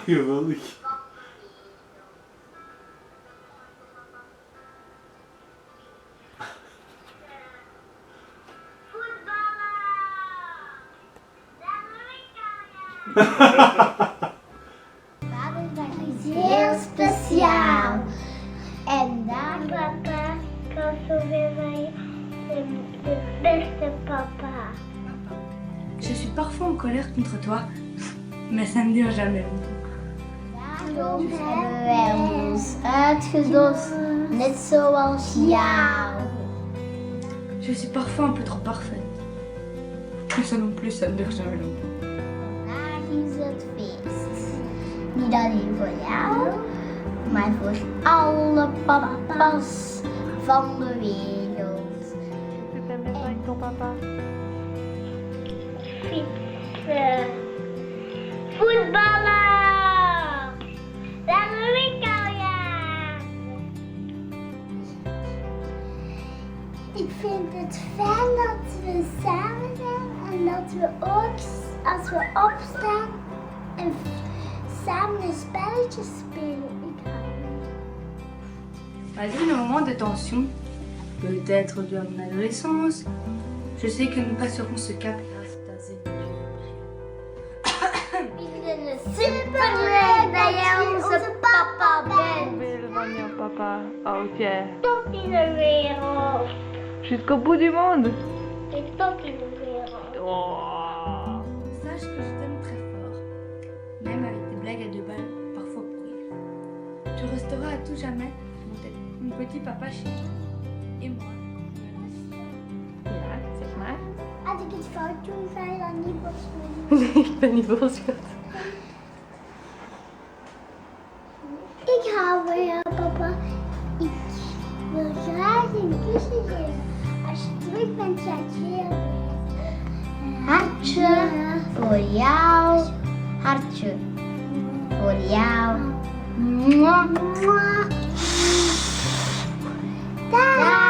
Geweldig. Vaderdag is heel speciaal. En daar Papa, kan zoveel mij de beste papa. Je suis parfois en colère contre toi, mais ça ne dure jamais. daarom hebben wij ons uitgedost, net zoals jou. Je suis parfois un peu trop parfaite. Mais ça non plus, ça ne dure jamais longtemps. Vandaag is het feest. Niet alleen voor jou, maar voor alle papa's van de wereld. Tu t'aimes bien avec ton papa? Fietsen. Voetballen. Naar de winkel, ja. Ik vind het fijn dat we samen zijn en dat we ook als we opstaan en samen een spelletje spelen. Ik hou Malgré nos moments de tension, peut-être durant mon adolescence, je sais que nous passerons ce cap grâce à ta zénitude. Ik vind het superleuk dat jij onze papa bent. Hoeveel van jouw papa houdt jij? Tot in de wereld. Jusqu'au bout du monde? Ik tot in de wereld. Oh. Sache que je t'aime très fort, même avec tes blagues à deux balles, parfois pourries. Tu resteras à tout jamais mon petit papa chéri. Et moi. Ja, zeg maar. Als ik het fout doe, ga je dan niet boos worden. Nee, ik ben niet boos, schat. Ik hou van jou, papa. Ik wil graag een kusje geven. Als je terug bent, ga ik heel blij. Hartje voor jou. Hartje voor jou. Mwah, mwah. Dag.